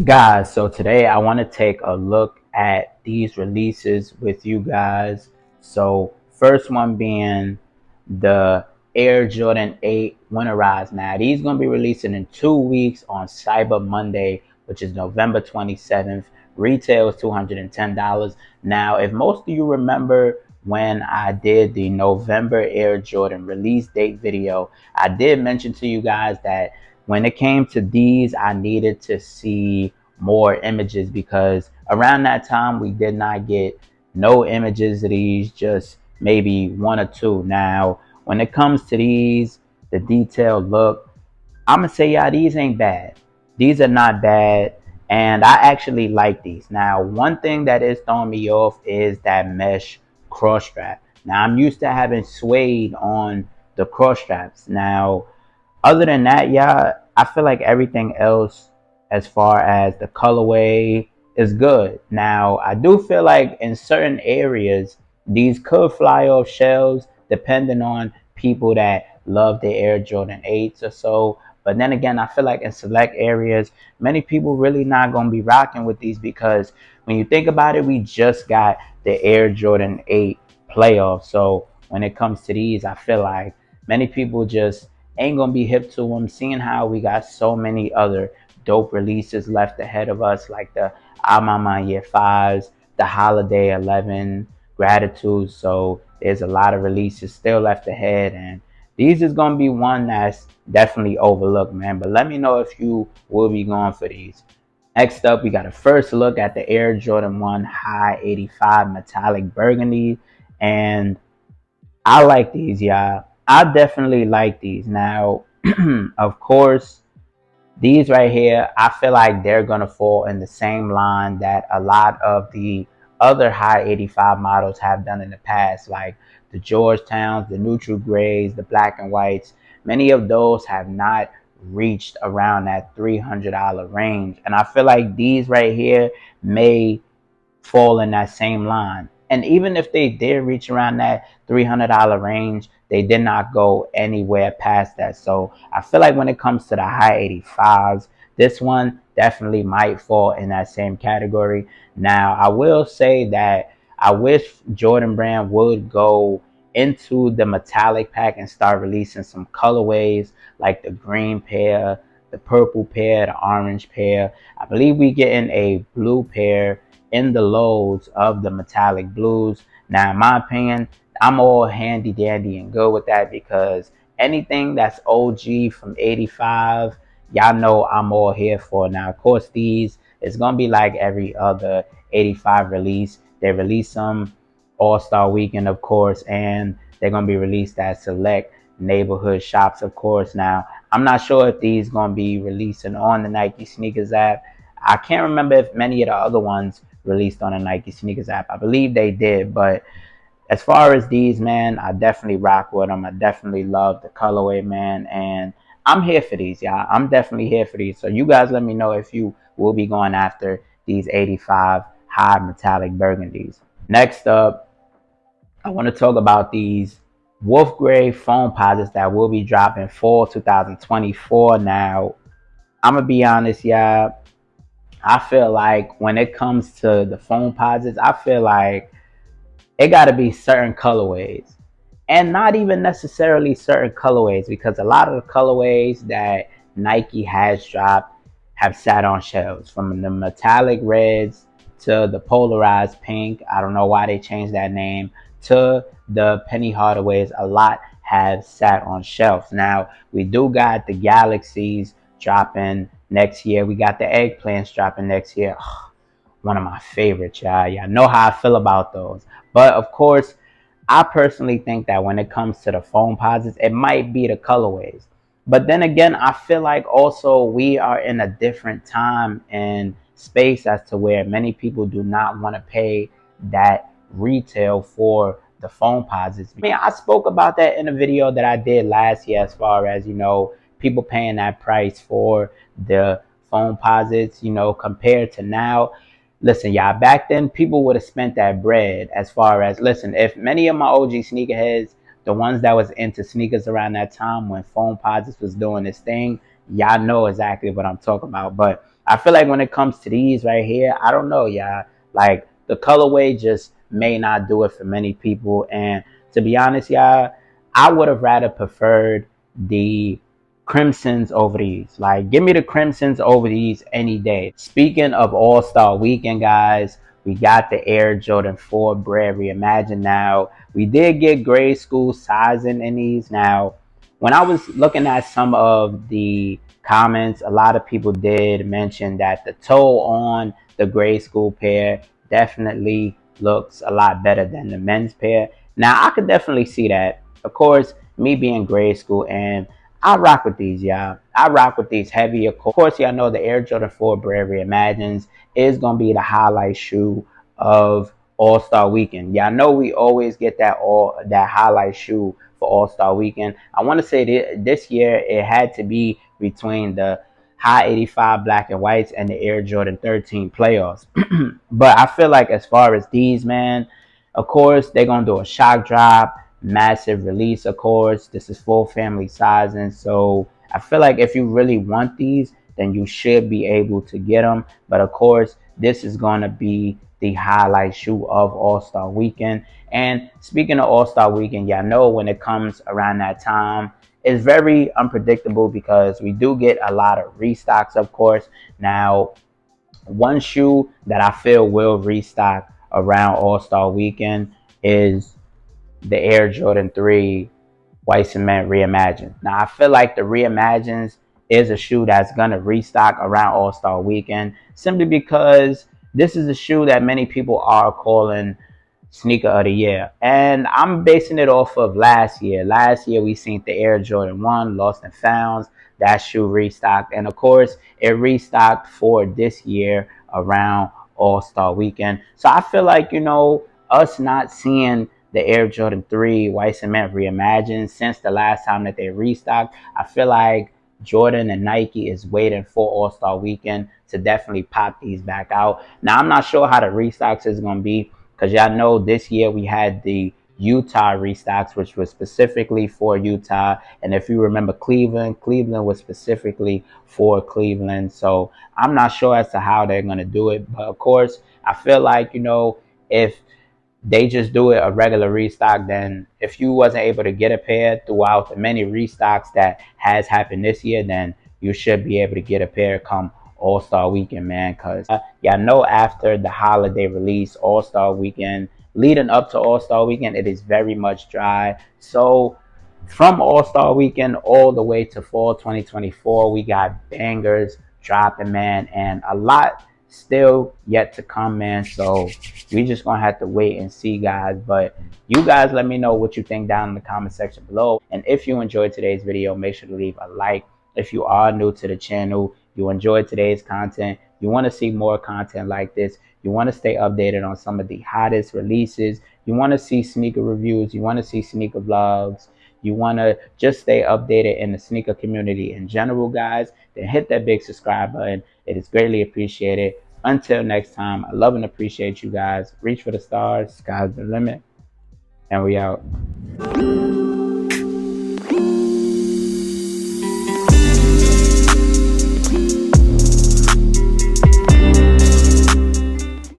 Guys, so today I want to take a look at these releases with you guys. So first one being the Air Jordan 8 Winterize. Now these going to be releasing in 2 weeks on Cyber Monday, which is November 27th. Retail is $210. Now, if most of you remember when I did the November Air Jordan release date video, I did mention to you guys that when it came to these, I needed to see more images because around that time we did not get no images of these, just maybe one or two. Now, when it comes to these, the detailed look, I'm gonna say, yeah, these ain't bad. These are not bad, and I actually like these. Now, one thing that is throwing me off is that mesh cross strap. Now, I'm used to having suede on the cross straps. Now, other than that, yeah, I feel like everything else, as far as the colorway, is good. Now, I do feel like in certain areas, these could fly off shelves depending on people that love the Air Jordan 8s or so. But then again, I feel like in select areas, many people really not going to be rocking with these because when you think about it, we just got the Air Jordan 8 playoff. So when it comes to these, I feel like many people just ain't gonna be hip to them, seeing how we got so many other dope releases left ahead of us, like the Amama Year 5s, the Holiday 11, Gratitude. So there's a lot of releases still left ahead, and these is gonna be one that's definitely overlooked, man. But let me know if you will be going for these. Next up, we got a first look at the Air Jordan 1 High 85 Metallic Burgundy, and I like these, y'all. I definitely like these. Now, of course, these right here, I feel like they're going to fall in the same line that a lot of the other high 85 models have done in the past, like the Georgetowns, the neutral grays, the black and whites. Many of those have not reached around that $300 range. And I feel like these right here may fall in that same line. And even if they did reach around that $300 range, they did not go anywhere past that. So I feel like when it comes to the high 85s, this one definitely might fall in that same category. Now, I will say that I wish Jordan Brand would go into the metallic pack and start releasing some colorways like the green pair, the purple pair, the orange pair. I believe we getting a blue pair in the lows of the metallic blues. Now, in my opinion, I'm all handy dandy and good with that because anything that's OG from 85, y'all know I'm all here for. Now, of course, these it's gonna be like every other 85 release. They release some All-Star Weekend, of course, and they're gonna be released at select neighborhood shops, of course. Now, I'm not sure if these gonna be releasing on the Nike Sneakers app. I can't remember if many of the other ones released on a Nike Sneakers app. I believe they did, but as far as these, man, I definitely rock with them. I definitely love the colorway, man, and I'm here for these, y'all. I'm definitely here for these. So you guys let me know if you will be going after these 85 high metallic burgundies. Next up, I want to talk about these wolf gray foam posits that will be dropping fall 2024. Now, I'm gonna be honest, y'all. I feel like when it comes to the foam posits, I feel like it got to be certain colorways and not even necessarily certain colorways because a lot of the colorways that Nike has dropped have sat on shelves from the metallic reds to the polarized pink. I don't know why they changed that name to the Penny Hardaways. A lot have sat on shelves. Now we do got the Galaxies dropping next year. We got the Eggplants dropping next year. One of my favorites, y'all. Y'all know how I feel about those. But of course, I personally think that when it comes to the foam posits, it might be the colorways. But then again, I feel like also we are in a different time and space as to where many people do not want to pay that retail for the foam posits. I mean, I spoke about that in a video that I did last year as far as, people paying that price for the foam posits, compared to now. Listen, y'all, back then people would have spent that bread as far as, listen, if many of my OG sneakerheads, the ones that was into sneakers around that time when foam posits was doing this thing, y'all know exactly what I'm talking about. But I feel like when it comes to these right here, I don't know, y'all. Like the colorway just may not do it for many people. And to be honest, y'all, I would have rather preferred the crimsons over these. Like, give me the crimsons over these any day. Speaking of All-Star Weekend, guys, we got the Air Jordan 4 Bread Reimagined now. We did get grade school sizing in these. Now, when I was looking at some of the comments, a lot of people did mention that the toe on the grade school pair definitely looks a lot better than the men's pair. Now, I could definitely see that. Of course, me being grade school, and I rock with these, y'all. I rock with these heavy. Of course, y'all know the Air Jordan 4 Bread Reimagines is going to be the highlight shoe of All-Star Weekend. Y'all know we always get that highlight shoe for All-Star Weekend. I want to say this year it had to be between the high 85 black and whites and the Air Jordan 13 playoffs. But I feel like as far as these, man, of course, they're going to do a shock drop, massive release, of course. This is full family sizing. So I feel like if you really want these, then you should be able to get them. But of course, this is going to be the highlight shoe of All-Star Weekend. And speaking of All-Star Weekend, y'all know when it comes around that time, it's very unpredictable because we do get a lot of restocks, of course. Now, one shoe that I feel will restock around All-Star Weekend is the Air Jordan 3 White Cement Reimagined. Now, I feel like the Reimagines is a shoe that's going to restock around All-Star Weekend simply because this is a shoe that many people are calling sneaker of the year. And I'm basing it off of last year. Last year, we seen the Air Jordan 1, Lost and Founds. That shoe restocked. And of course, it restocked for this year around All-Star Weekend. So I feel like, us not seeing the Air Jordan 3 White Cement Reimagined since the last time that they restocked, I feel like Jordan and Nike is waiting for All-Star Weekend to definitely pop these back out. Now, I'm not sure how the restocks is going to be because y'all know this year we had the Utah restocks, which was specifically for Utah. And if you remember Cleveland was specifically for Cleveland. So I'm not sure as to how they're going to do it. But of course, I feel like, if they just do it a regular restock, then if you wasn't able to get a pair throughout the many restocks that has happened this year, then you should be able to get a pair come All-Star Weekend, man. Because y'all know after the holiday release, All-Star Weekend, leading up to All-Star Weekend, it is very much dry. So from All-Star Weekend all the way to fall 2024, we got bangers dropping, man, and a lot still yet to come, man. So we just gonna have to wait and see, guys. But you guys let me know what you think down in the comment section below. And if you enjoyed today's video, make sure to leave a like. If you are new to the channel, you enjoyed today's content, you want to see more content like this, you want to stay updated on some of the hottest releases, you want to see sneaker reviews, you want to see sneaker vlogs, you want to just stay updated in the sneaker community in general, guys, then hit that big subscribe button. It is greatly appreciated. Until next time, I love and appreciate you guys. Reach for the stars. Sky's the limit. And we out.